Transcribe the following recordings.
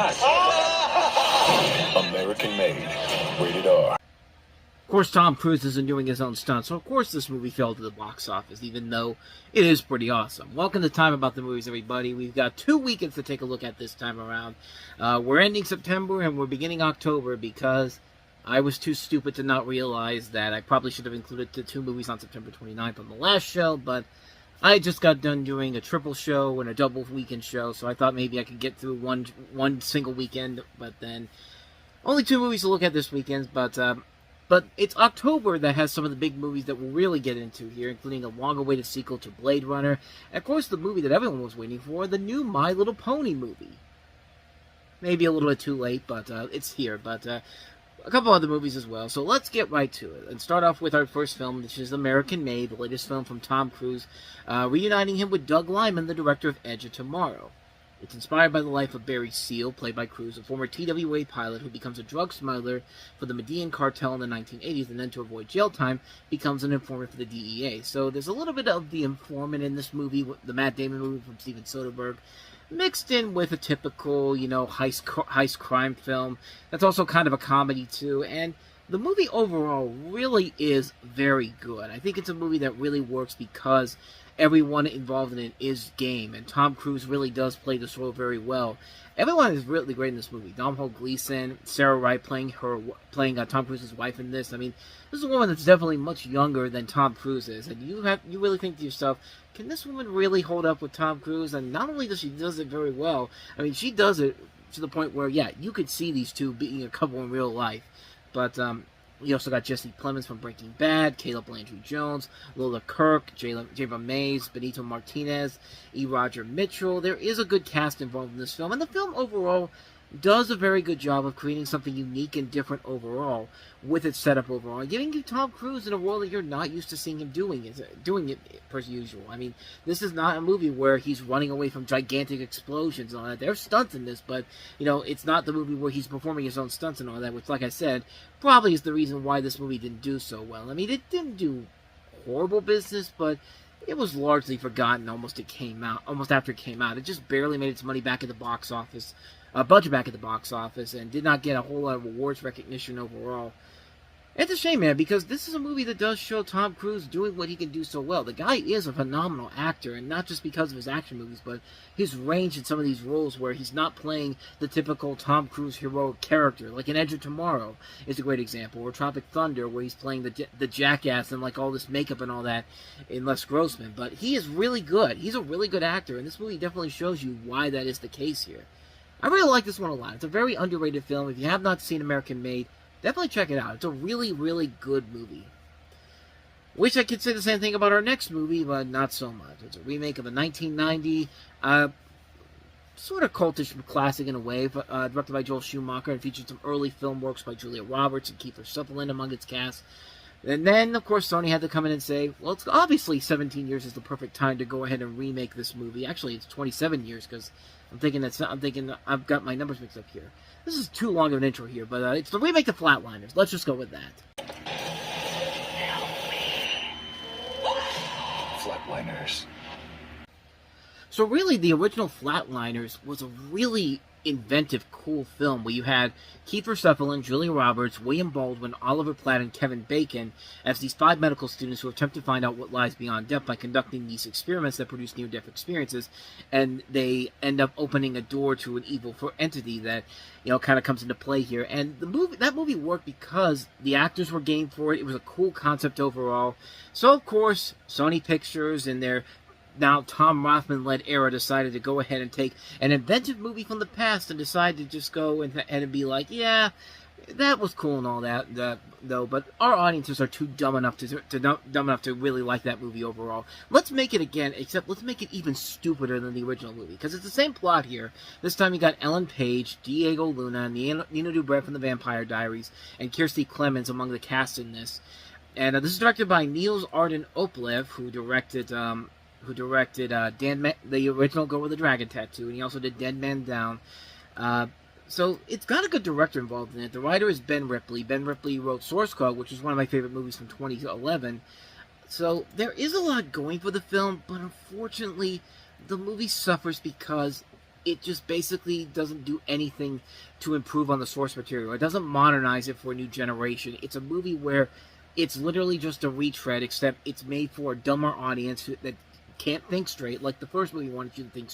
back. American Made. Rated R. Of course, Tom Cruise isn't doing his own stunts, so of course this movie fell to the box office, even though it is pretty awesome. Welcome to Time About the Movies, everybody. We've got 2 weekends to take a look at this time around. We're ending September and we're beginning October because I was too stupid to not realize that I probably should have included the 2 movies on September 29th on the last show, but I just got done doing a triple show and a double weekend show, so I thought maybe I could get through one single weekend, but then only 2 movies to look at this weekend, but it's October that has some of the big movies that we'll really get into here, including a long-awaited sequel to Blade Runner, and of course the movie that everyone was waiting for, the new My Little Pony movie. Maybe a little bit too late, but it's here, but a couple other movies as well, so let's get right to it, and start off with our first film, which is American Made, the latest film from Tom Cruise, reuniting him with Doug Liman, the director of Edge of Tomorrow. It's inspired by the life of Barry Seal, played by Cruise, a former TWA pilot who becomes a drug smuggler for the Medellin cartel in the 1980s, and then to avoid jail time, becomes an informant for the DEA. So there's a little bit of the informant in this movie, the Matt Damon movie from Steven Soderbergh, mixed in with a typical, heist crime film. That's also kind of a comedy, too, and the movie overall really is very good. I think it's a movie that really works because everyone involved in it is game, and Tom Cruise really does play this role very well. Everyone is really great in this movie. Domhnall Gleeson, Sarah Wright playing Tom Cruise's wife in this. I mean, this is a woman that's definitely much younger than Tom Cruise is, and you really think to yourself, can this woman really hold up with Tom Cruise? And not only does she does it very well, I mean, she does it to the point where, yeah, you could see these two being a couple in real life. But we also got Jesse Plemons from Breaking Bad, Caleb Landry Jones, Lola Kirk, Jayva Mays, Benito Martinez, E. Roger Mitchell. There is a good cast involved in this film, and the film overall does a very good job of creating something unique and different overall with its setup overall, and giving you Tom Cruise in a role that you're not used to seeing him doing it per usual. I mean, this is not a movie where he's running away from gigantic explosions and all that. There's stunts in this, but, it's not the movie where he's performing his own stunts and all that, which, like I said, probably is the reason why this movie didn't do so well. I mean, it didn't do horrible business, but it was largely forgotten almost after it came out. It just barely made its money back at the box office. Budget back at the box office, and did not get a whole lot of awards recognition overall. It's a shame, man, because this is a movie that does show Tom Cruise doing what he can do so well. The guy is a phenomenal actor, and not just because of his action movies, but his range in some of these roles where he's not playing the typical Tom Cruise heroic character, like in Edge of Tomorrow is a great example, or Tropic Thunder, where he's playing the jackass and like all this makeup and all that in Les Grossman. But he is really good. He's a really good actor, and this movie definitely shows you why that is the case here. I really like this one a lot. It's a very underrated film. If you have not seen American Made, definitely check it out. It's a really, really good movie. Wish I could say the same thing about our next movie, but not so much. It's a remake of a 1990, sort of cultish classic in a way, directed by Joel Schumacher, and featured some early film works by Julia Roberts and Kiefer Sutherland among its cast. And then, of course, Sony had to come in and say, well, it's obviously 17 years is the perfect time to go ahead and remake this movie. Actually, it's 27 years, because I'm thinking I've got my numbers mixed up here. This is too long of an intro here, but it's the remake of Flatliners. Let's just go with that. Flatliners. So really, the original Flatliners was a really inventive, cool film where you had Kiefer Sutherland, Julia Roberts, William Baldwin, Oliver Platt, and Kevin Bacon as these 5 medical students who attempt to find out what lies beyond death by conducting these experiments that produce near-death experiences, and they end up opening a door to an evil entity that, kind of comes into play here. And that movie worked because the actors were game for it. It was a cool concept overall. So, of course, Sony Pictures and their now Tom Rothman-led era decided to go ahead and take an inventive movie from the past and decide to just go and be like, yeah, that was cool and all that, though, but our audiences are too dumb enough to really like that movie overall. Let's make it again, except let's make it even stupider than the original movie, because it's the same plot here. This time you got Ellen Page, Diego Luna, Nina Dobrev from The Vampire Diaries, and Kirstie Clemons among the cast in this. And this is directed by Niels Arden Oplev, who directed the original Girl with the Dragon Tattoo, and he also did Dead Man Down. So it's got a good director involved in it. The writer is Ben Ripley. Ben Ripley wrote Source Code, which is one of my favorite movies from 2011. So there is a lot going for the film, but unfortunately, the movie suffers because it just basically doesn't do anything to improve on the source material. It doesn't modernize it for a new generation. It's a movie where it's literally just a retread, except it's made for a dumber audience that can't think straight, like the first movie wanted you to think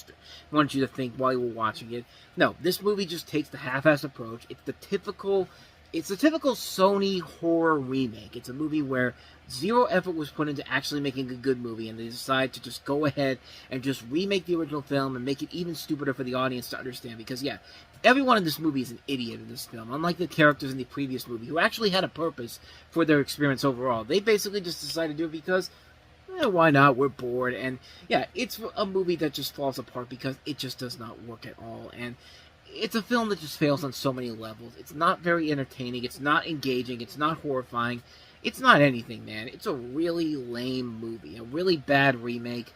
wanted you to think while you were watching it. No, this movie just takes the half-assed approach. It's the typical Sony horror remake. It's a movie where zero effort was put into actually making a good movie, and they decided to just go ahead and just remake the original film and make it even stupider for the audience to understand. Because, yeah, everyone in this movie is an idiot in this film, unlike the characters in the previous movie, who actually had a purpose for their experience overall. They basically just decided to do it because, why not? We're bored. And, yeah, it's a movie that just falls apart because it just does not work at all. And it's a film that just fails on so many levels. It's not very entertaining. It's not engaging. It's not horrifying. It's not anything, man. It's a really lame movie. A really bad remake.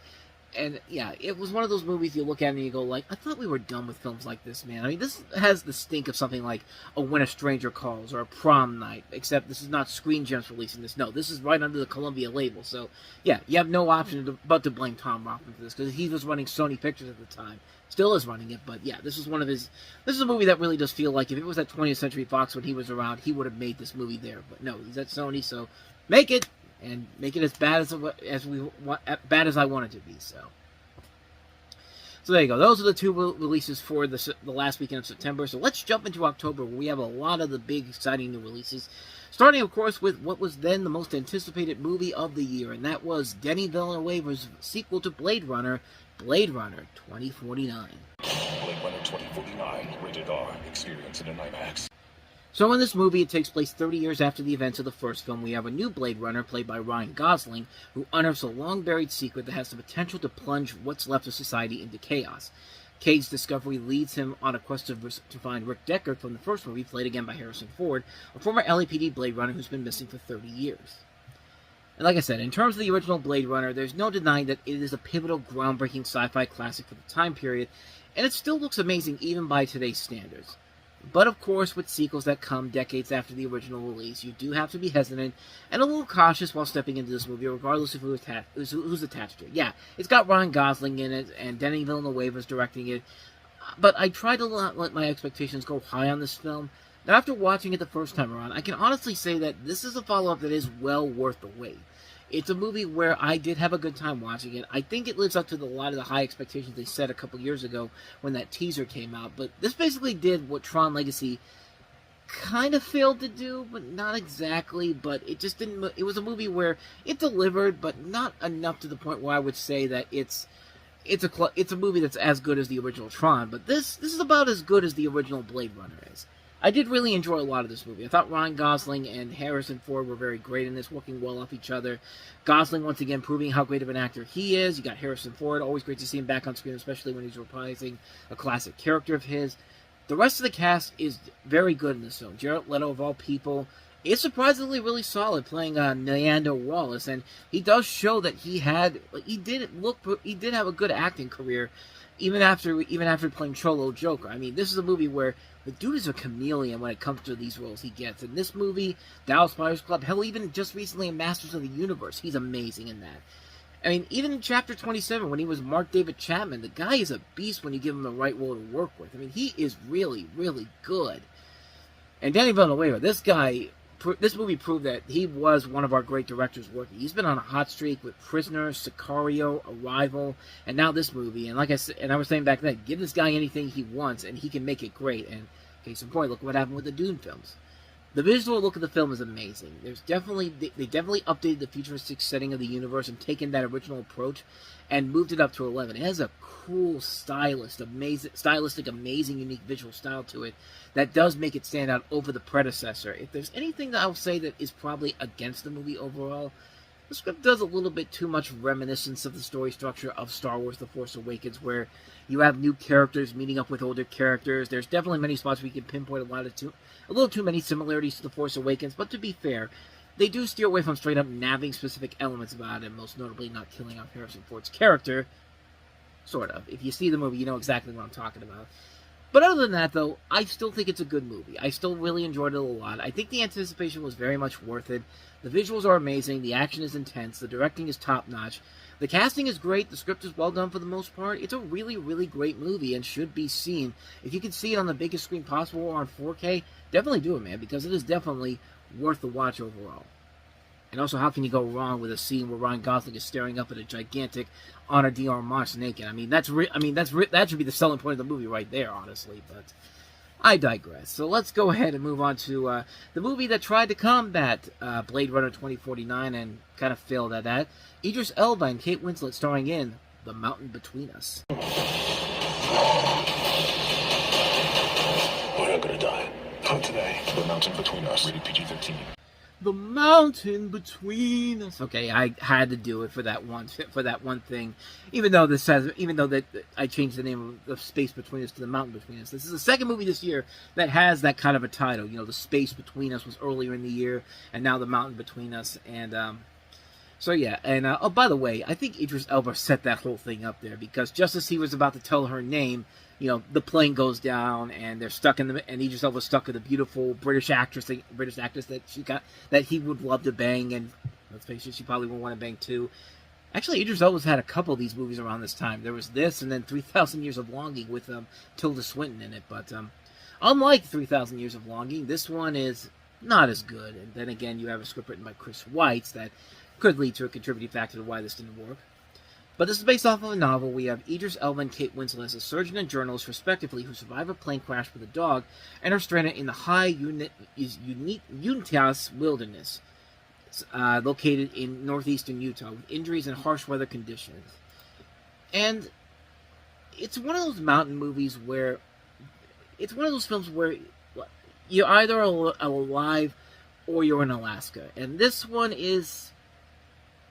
And, yeah, it was one of those movies you look at and you go, like, I thought we were done with films like this, man. I mean, this has the stink of something like a When a Stranger Calls or a Prom Night, except this is not Screen Gems releasing this. No, this is right under the Columbia label. So, yeah, you have no option but to blame Tom Rothman for this, because he was running Sony Pictures at the time. Still is running it, but, yeah, this is a movie that really does feel like if it was at 20th Century Fox when he was around, he would have made this movie there. But, no, he's at Sony, so make it! And make it as bad as I want it to be. So there you go. Those are the two releases for the last weekend of September. So let's jump into October, where we have a lot of the big, exciting new releases. Starting, of course, with what was then the most anticipated movie of the year, and that was Denis Villeneuve's sequel to Blade Runner 2049. Blade Runner 2049, rated R. Experience it in IMAX. So in this movie, it takes place 30 years after the events of the first film. We have a new Blade Runner, played by Ryan Gosling, who unearths a long-buried secret that has the potential to plunge what's left of society into chaos. Cade's discovery leads him on a quest to find Rick Deckard from the first movie, played again by Harrison Ford, a former LAPD Blade Runner who's been missing for 30 years. And like I said, in terms of the original Blade Runner, there's no denying that it is a pivotal, groundbreaking sci-fi classic for the time period, and it still looks amazing even by today's standards. But of course, with sequels that come decades after the original release, you do have to be hesitant and a little cautious while stepping into this movie, regardless of who's attached to it. Yeah, it's got Ryan Gosling in it, and Denis Villeneuve is directing it, but I try to not let my expectations go high on this film. Now, after watching it the first time around, I can honestly say that this is a follow-up that is well worth the wait. It's a movie where I did have a good time watching it. I think it lives up to a lot of the high expectations they set a couple years ago when that teaser came out. But this basically did what Tron Legacy kind of failed to do, but not exactly. But it just didn't. It was a movie where it delivered, but not enough to the point where I would say that it's a movie that's as good as the original Tron. But this is about as good as the original Blade Runner is. I did really enjoy a lot of this movie. I thought Ryan Gosling and Harrison Ford were very great in this, working well off each other. Gosling, once again, proving how great of an actor he is. You got Harrison Ford, always great to see him back on screen, especially when he's reprising a classic character of his. The rest of the cast is very good in this film. Jared Leto, of all people, is surprisingly really solid, playing Neander Wallace, and he does show that he did have a good acting career, even after playing Cholo Joker. I mean, this is a movie where the dude is a chameleon when it comes to these roles he gets. In this movie, Dallas Buyers Club, hell, even just recently in Masters of the Universe, he's amazing in that. I mean, even in Chapter 27, when he was Mark David Chapman, the guy is a beast when you give him the right role to work with. I mean, he is really, really good. And Denis Villeneuve, this movie proved that he was one of our great directors working. He's been on a hot streak with Prisoner, Sicario, Arrival, and now this movie. And like I said, and I was saying back then, give this guy anything he wants, and he can make it great. And case in point, look what happened with the Dune films. The visual look of the film is amazing. They definitely updated the futuristic setting of the universe and taken that original approach and moved it up to 11. It has a cool, stylistic, amazing, unique visual style to it that does make it stand out over the predecessor. If there's anything that I'll say that is probably against the movie overall, the script does a little bit too much reminiscence of the story structure of Star Wars The Force Awakens, where you have new characters meeting up with older characters. There's definitely many spots where you can pinpoint a little too many similarities to The Force Awakens, but to be fair, they do steer away from straight up nabbing specific elements about it, most notably not killing off Harrison Ford's character. Sort of. If you see the movie, you know exactly what I'm talking about. But other than that, though, I still think it's a good movie. I still really enjoyed it a lot. I think the anticipation was very much worth it. The visuals are amazing. The action is intense. The directing is top-notch. The casting is great. The script is well done for the most part. It's a really, really great movie and should be seen. If you can see it on the biggest screen possible or on 4K, definitely do it, man, because it is definitely worth the watch overall. And also, how can you go wrong with a scene where Ryan Gosling is staring up at a gigantic Ana de Armas naked? I mean, that should be the selling point of the movie right there, honestly. But I digress. So let's go ahead and move on to the movie that tried to combat Blade Runner 2049 and kind of failed at that. Idris Elba and Kate Winslet starring in The Mountain Between Us. We're not gonna die. Not today. The Mountain Between Us, rated PG-13. The mountain between us. Okay, I had to do it for that one thing. Even though that I changed the name of the space between us to the mountain between us. This is the second movie this year that has that kind of a title. You know, the space between us was earlier in the year, and now the mountain between us. And so yeah. And oh, by the way, I think Idris Elba set that whole thing up there because just as he was about to tell her name, you know, the plane goes down, and they're stuck and Idris Elba's stuck with a beautiful British actress that he would love to bang, and let's face it, she probably would want to bang too. Actually, Idris Elba's had a couple of these movies around this time. There was this, and then 3,000 Years of Longing with Tilda Swinton in it. But unlike 3,000 Years of Longing, this one is not as good. And then again, you have a script written by Chris Weitz that could lead to a contributing factor to why this didn't work. But this is based off of a novel. We have Idris Elba and Kate Winslet as a surgeon and journalist, respectively, who survive a plane crash with a dog and are stranded in the high Utah's wilderness, located in northeastern Utah, with injuries and harsh weather conditions. And it's one of those mountain movies where it's one of those films where you're either alive or you're in Alaska. And this one is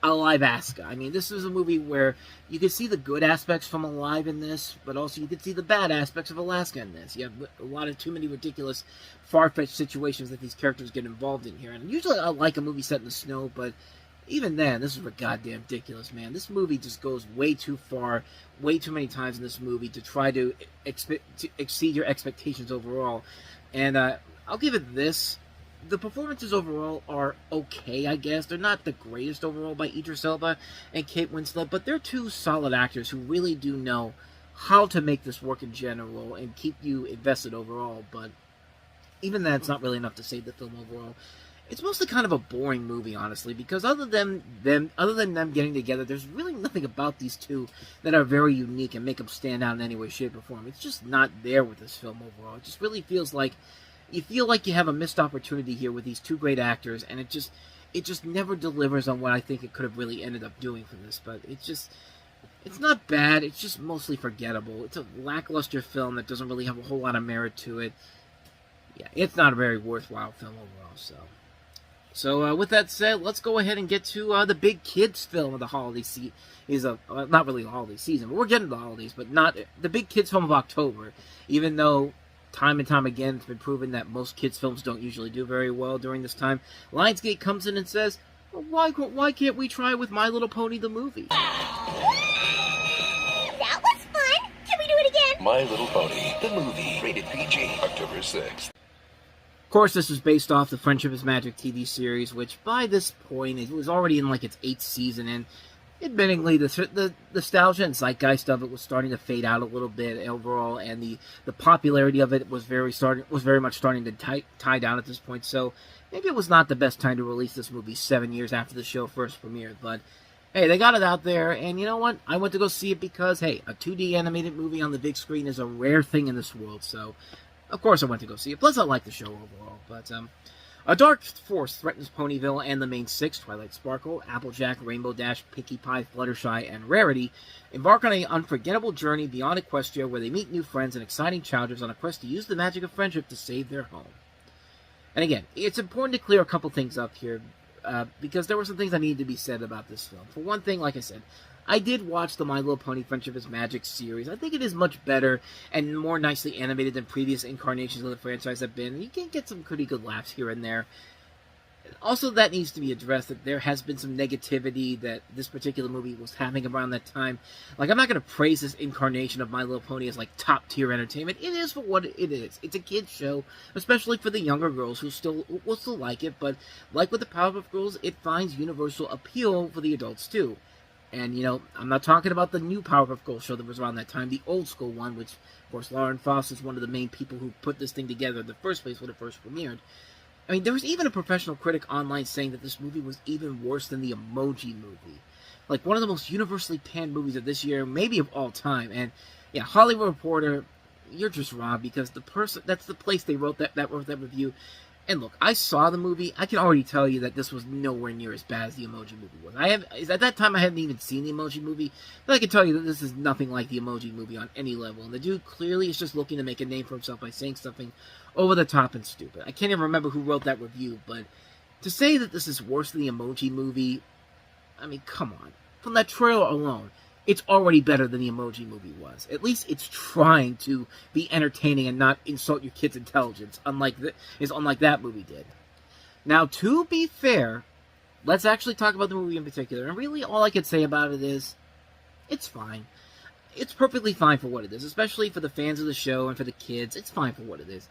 Alaska. I mean, this is a movie where you can see the good aspects from Alive in this, but also you can see the bad aspects of Alaska in this. You have a lot of too many ridiculous, far-fetched situations that these characters get involved in here. And usually I like a movie set in the snow, but even then, this is goddamn ridiculous, man. This movie just goes way too far, way too many times in this movie to try to exceed your expectations overall. And I'll give it this. The performances overall are okay, I guess. They're not the greatest overall by Idris Elba and Kate Winslet, but they're two solid actors who really do know how to make this work in general and keep you invested overall. But even that's not really enough to save the film overall. It's mostly kind of a boring movie, honestly, because other than them getting together, there's really nothing about these two that are very unique and make them stand out in any way, shape, or form. It's just not there with this film overall. It just really feels like you feel like you have a missed opportunity here with these two great actors, and it just never delivers on what I think it could have really ended up doing for this. But it's not bad. It's just mostly forgettable. It's a lackluster film that doesn't really have a whole lot of merit to it. Yeah, it's not a very worthwhile film overall. So with that said, let's go ahead and get to the big kids film of the holiday season. Not really the holiday season, but we're getting to the holidays, but not the big kids film of October. Even though time and time again, it's been proven that most kids' films don't usually do very well during this time. Lionsgate comes in and says, well, why can't we try with My Little Pony the movie? That was fun! Can we do it again? My Little Pony, the movie, rated PG, October 6th. Of course, this was based off the Friendship is Magic TV series, which by this point, it was already in like its 8th season, and admittingly, the nostalgia and zeitgeist of it was starting to fade out a little bit overall, and the popularity of it was very much starting to tie down at this point. So maybe it was not the best time to release this movie 7 years after the show first premiered. But hey, they got it out there, and you know what? I went to go see it because hey, a 2D animated movie on the big screen is a rare thing in this world. So of course I went to go see it. Plus I like the show overall. But a dark force threatens Ponyville and the main six, Twilight Sparkle, Applejack, Rainbow Dash, Pinkie Pie, Fluttershy, and Rarity, embark on an unforgettable journey beyond Equestria where they meet new friends and exciting challengers on a quest to use the magic of friendship to save their home. And again, it's important to clear a couple things up here, because there were some things that needed to be said about this film. For one thing, like I said, I did watch the My Little Pony Friendship is Magic series. I think it is much better and more nicely animated than previous incarnations of the franchise have been. You can get some pretty good laughs here and there. Also, that needs to be addressed, that there has been some negativity that this particular movie was having around that time. Like, I'm not going to praise this incarnation of My Little Pony as, like, top-tier entertainment. It is for what it is. It's a kid's show, especially for the younger girls who will still like it, but like with the Powerpuff Girls, it finds universal appeal for the adults, too. And, I'm not talking about the new Powerpuff Girls show that was around that time, the old school one, which, of course, Lauren Faust is one of the main people who put this thing together in the first place when it first premiered. I mean, there was even a professional critic online saying that this movie was even worse than the Emoji Movie. Like, one of the most universally panned movies of this year, maybe of all time. And, yeah, Hollywood Reporter, you're just wrong, because that's the place they wrote that review. And look, I saw the movie. I can already tell you that this was nowhere near as bad as the Emoji Movie was. At that time, I hadn't even seen the Emoji Movie, but I can tell you that this is nothing like the Emoji Movie on any level. And the dude clearly is just looking to make a name for himself by saying something over the top and stupid. I can't even remember who wrote that review, but to say that this is worse than the Emoji Movie, I mean, come on. From that trailer alone, it's already better than the Emoji Movie was. At least it's trying to be entertaining and not insult your kid's intelligence, unlike that movie did. Now, to be fair, let's actually talk about the movie in particular. And really, all I can say about it is, it's fine. It's perfectly fine for what it is, especially for the fans of the show and for the kids. It's fine for what it is.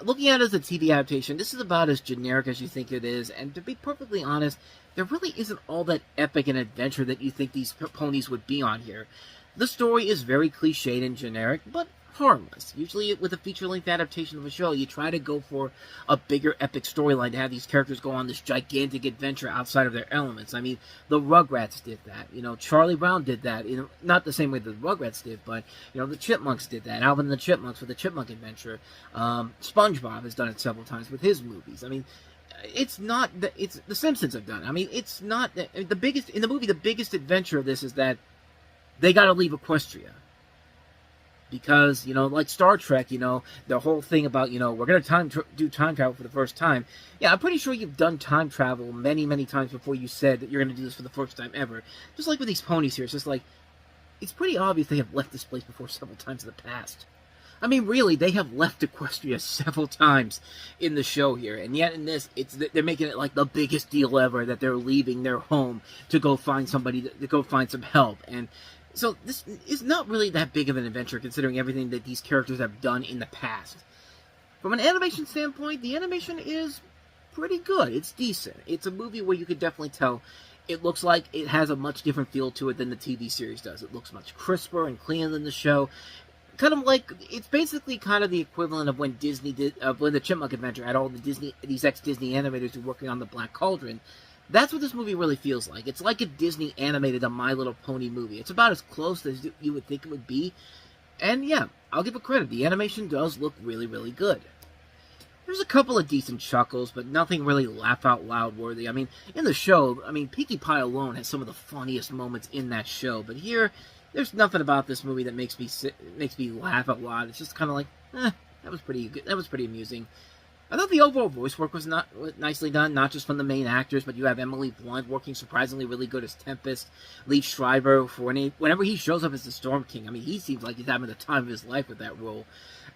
Looking at it as a TV adaptation, this is about as generic as you think it is, and to be perfectly honest, there really isn't all that epic an adventure that you think these ponies would be on here. The story is very cliched and generic, but harmless. Usually with a feature-length adaptation of a show, you try to go for a bigger epic storyline to have these characters go on this gigantic adventure outside of their elements. I mean, the Rugrats did that. Charlie Brown did that. Not the same way the Rugrats did, but, the Chipmunks did that. Alvin and the Chipmunks with the Chipmunk Adventure. SpongeBob has done it several times with his movies. I mean, it's the Simpsons have done it. I mean, it's not the biggest in the movie. The biggest adventure of this is that they got to leave Equestria. Because, like Star Trek, the whole thing about, we're going to do time travel for the first time. Yeah, I'm pretty sure you've done time travel many, many times before you said that you're going to do this for the first time ever. Just like with these ponies here, it's just like, it's pretty obvious they have left this place before several times in the past. I mean, really, they have left Equestria several times in the show here. And yet in this, they're making it like the biggest deal ever that they're leaving their home to go find somebody, to go find some help. And so this is not really that big of an adventure considering everything that these characters have done in the past. From an animation standpoint, the animation is pretty good. It's decent. It's a movie where you could definitely tell it looks like it has a much different feel to it than the TV series does. It looks much crisper and cleaner than the show. Kind of like, it's basically kind of the equivalent of when Disney did, when the Chipmunk Adventure had all these ex-Disney animators who were working on the Black Cauldron. That's what this movie really feels like. It's like a Disney animated a My Little Pony movie. It's about as close as you would think it would be. And yeah, I'll give it credit. The animation does look really, really good. There's a couple of decent chuckles, but nothing really laugh-out-loud worthy. I mean, in the show, Pinkie Pie alone has some of the funniest moments in that show. But here, there's nothing about this movie that makes me laugh out loud. It's just kind of like, that was pretty good. That was pretty amusing. I thought the overall voice work was nicely done, not just from the main actors, but you have Emily Blunt working surprisingly really good as Tempest. Liev Schreiber, whenever he shows up as the Storm King, he seems like he's having the time of his life with that role.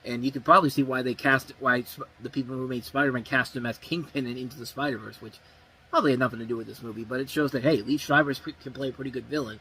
And you can probably see why the people who made Spider-Man cast him as Kingpin in Into the Spider-Verse, which probably had nothing to do with this movie, but it shows that, hey, Liev Schreiber can play a pretty good villain.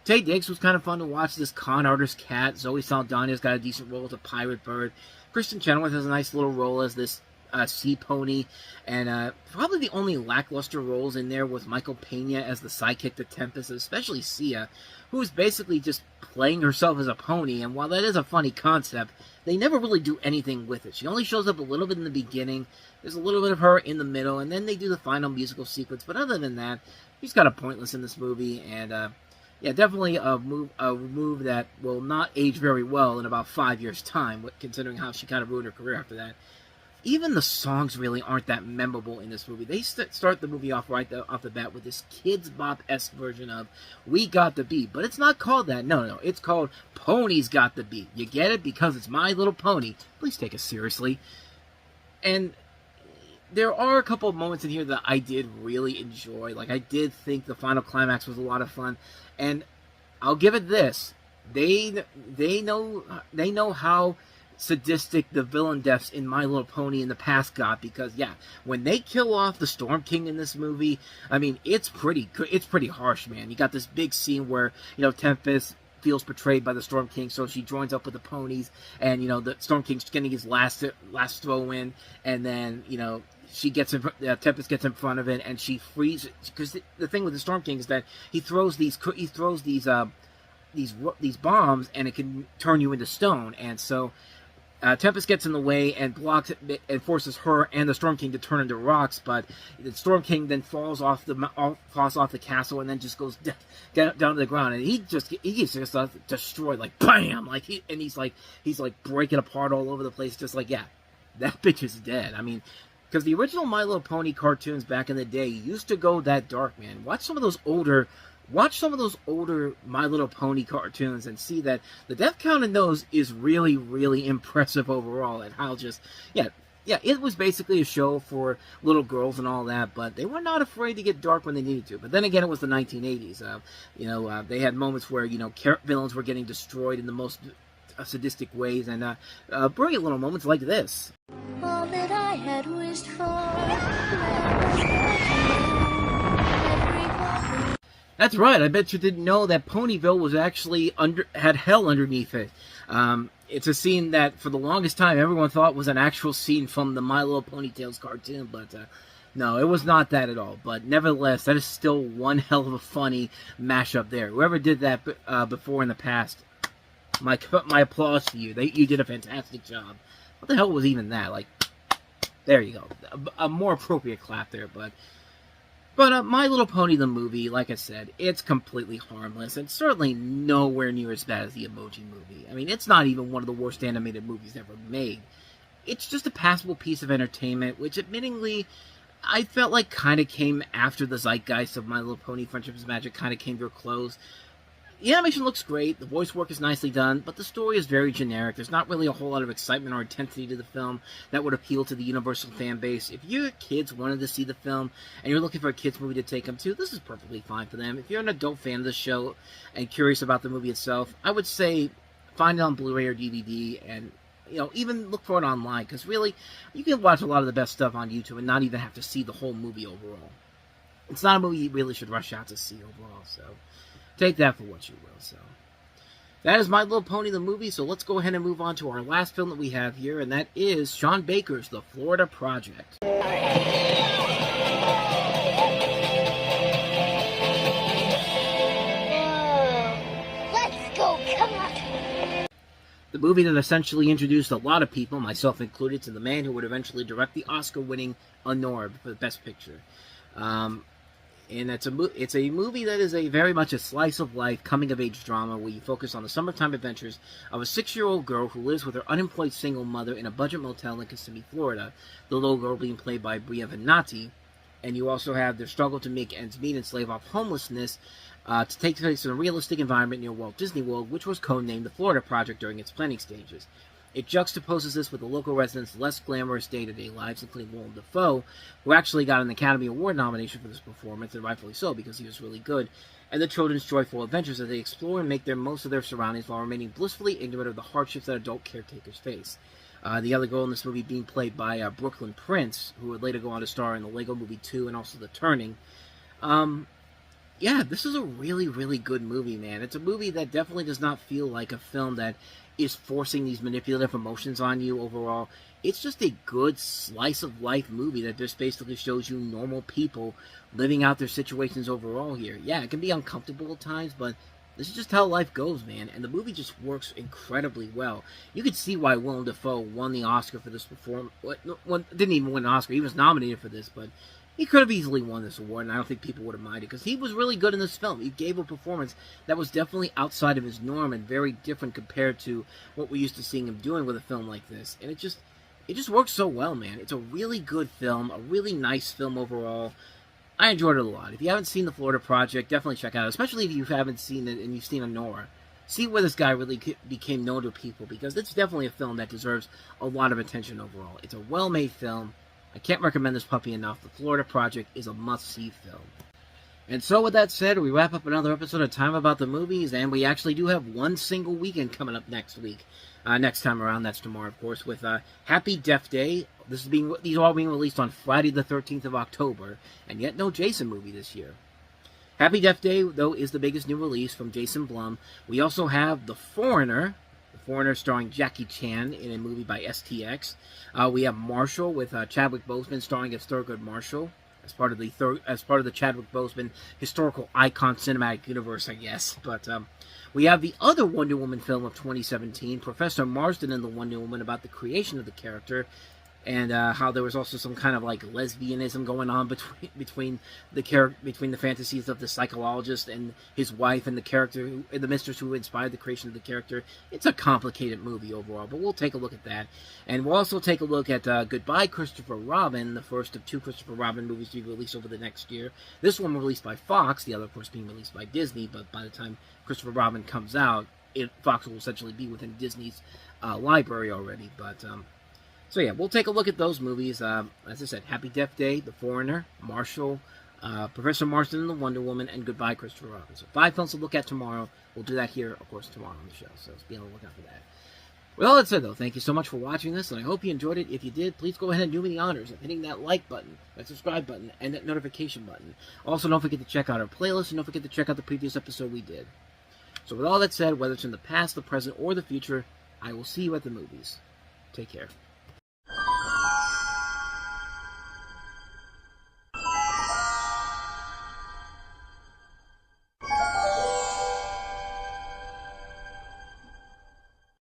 Taye Diggs was kind of fun to watch, this con artist cat. Zoe Saldana's got a decent role as a pirate bird. Kristen Chenoweth has a nice little role as this sea pony, and probably the only lackluster roles in there was Michael Pena as the sidekick to Tempest, especially Sia, who is basically just playing herself as a pony, and while that is a funny concept, they never really do anything with it. She only shows up a little bit in the beginning, there's a little bit of her in the middle, and then they do the final musical sequence, but other than that, she's kind of pointless in this movie, and yeah, definitely a move that will not age very well in about 5 years' time, considering how she kind of ruined her career after that. Even the songs really aren't that memorable in this movie. They start the movie off off the bat with this Kids Bop-esque version of We Got the Beat. But it's not called that. No. It's called Ponies Got the Beat. You get it? Because it's My Little Pony. Please take us seriously. And there are a couple of moments in here that I did really enjoy. Like, I did think the final climax was a lot of fun. And I'll give it this. They know how sadistic the villain deaths in My Little Pony in the past got, because yeah, when they kill off the Storm King in this movie, it's pretty harsh, man. You got this big scene where Tempest feels betrayed by the Storm King, so she joins up with the ponies, and the Storm King's getting his last throw in, and then Tempest gets in front of it, and she freezes. Because the thing with the Storm King is that he throws these bombs, and it can turn you into stone. And so Tempest gets in the way and blocks it, and forces her and the Storm King to turn into rocks. But the Storm King then falls off the castle and then just goes down to the ground. And he's just destroyed, like bam, like he's breaking apart all over the place, just like, yeah, that bitch is dead. I mean, because the original My Little Pony cartoons back in the day used to go that dark, man. Watch some of those older My Little Pony cartoons and see that the death count in those is really, really impressive overall. And how just, yeah, it was basically a show for little girls and all that, but they were not afraid to get dark when they needed to. But then again, it was the 1980s. They had moments where, villains were getting destroyed in the most sadistic ways, and brilliant little moments like this. All that I had wished for. That's right. I bet you didn't know that Ponyville was actually had hell underneath it. It's a scene that, for the longest time, everyone thought was an actual scene from the My Little Ponytails cartoon, but no, it was not that at all. But nevertheless, that is still one hell of a funny mashup there. Whoever did that before in the past, my applause to you. You did a fantastic job. What the hell was even that? Like, there you go. A more appropriate clap there, but My Little Pony the movie, like I said, it's completely harmless, and certainly nowhere near as bad as the Emoji Movie. I mean, it's not even one of the worst animated movies ever made. It's just a passable piece of entertainment, which, admittingly, I felt like kind of came after the zeitgeist of My Little Pony Friendship is Magic kind of came to a close. The animation looks great, the voice work is nicely done, but the story is very generic. There's not really a whole lot of excitement or intensity to the film that would appeal to the universal fan base. If your kids wanted to see the film, and you're looking for a kids movie to take them to, this is perfectly fine for them. If you're an adult fan of the show and curious about the movie itself, I would say find it on Blu-ray or DVD, and even look for it online, because really, you can watch a lot of the best stuff on YouTube and not even have to see the whole movie overall. It's not a movie you really should rush out to see overall, so take that for what you will. So that is My Little Pony the movie, so let's go ahead and move on to our last film that we have here, and that is Sean Baker's The Florida Project. Let's go, come on. The movie that essentially introduced a lot of people, myself included, to the man who would eventually direct the Oscar-winning Honorable for the Best Picture. And it's a movie that is very much a slice-of-life, coming-of-age drama where you focus on the summertime adventures of a 6-year-old girl who lives with her unemployed single mother in a budget motel in Kissimmee, Florida, the little girl being played by Bria Venati. And you also have their struggle to make ends meet and slave off homelessness to take place in a realistic environment near Walt Disney World, which was codenamed the Florida Project during its planning stages. It juxtaposes this with the local residents' less glamorous day-to-day lives, including Willem Dafoe, who actually got an Academy Award nomination for this performance, and rightfully so, because he was really good, and the children's joyful adventures as they explore and make the most of their surroundings while remaining blissfully ignorant of the hardships that adult caretakers face. The other girl in this movie being played by Brooklyn Prince, who would later go on to star in the Lego Movie 2 and also The Turning. Yeah, this is a really, really good movie, man. It's a movie that definitely does not feel like a film that is forcing these manipulative emotions on you overall. It's just a good slice-of-life movie that just basically shows you normal people living out their situations overall here. Yeah, it can be uncomfortable at times, but this is just how life goes, man. And the movie just works incredibly well. You could see why Willem Dafoe won the Oscar for this performance. Didn't even win an Oscar. He was nominated for this, but he could have easily won this award, and I don't think people would have minded, because he was really good in this film. He gave a performance that was definitely outside of his norm and very different compared to what we're used to seeing him doing with a film like this. And it just works so well, man. It's a really good film, a really nice film overall. I enjoyed it a lot. If you haven't seen The Florida Project, definitely check it out, especially if you haven't seen it and you've seen Honora. See where this guy really became known to people, because it's definitely a film that deserves a lot of attention overall. It's a well-made film. I can't recommend this puppy enough. The Florida Project is a must-see film. And so with that said, we wrap up another episode of Time About the Movies, and we actually do have one single weekend coming up next week. Next time around, that's tomorrow, of course, with Happy Death Day. These are all being released on Friday the 13th of October, and yet no Jason movie this year. Happy Death Day, though, is the biggest new release from Jason Blum. We also have The Foreigner, the Foreigner starring Jackie Chan in a movie by STX. We have Marshall with Chadwick Boseman starring as Thurgood Marshall as part of the Chadwick Boseman historical icon cinematic universe, I guess. But we have the other Wonder Woman film of 2017, Professor Marsden and the Wonder Woman, about the creation of the character, and how there was also some kind of like lesbianism going on between the fantasies of the psychologist and his wife and the mistress who inspired the creation of the character. It's a complicated movie overall, but we'll take a look at that, and we'll also take a look at Goodbye Christopher Robin, the first of 2 Christopher Robin movies to be released over the next year. This one released by Fox, the other of course being released by Disney. But by the time Christopher Robin comes out, Fox will essentially be within Disney's library already. But so yeah, we'll take a look at those movies. As I said, Happy Death Day, The Foreigner, Marshall, Professor Marsden and the Wonder Woman, and Goodbye Christopher Robin. So 5 films to look at tomorrow. We'll do that here, of course, tomorrow on the show. So be on the lookout for that. With all that said, though, thank you so much for watching this, and I hope you enjoyed it. If you did, please go ahead and do me the honors of hitting that like button, that subscribe button, and that notification button. Also, don't forget to check out our playlist, and don't forget to check out the previous episode we did. So with all that said, whether it's in the past, the present, or the future, I will see you at the movies. Take care.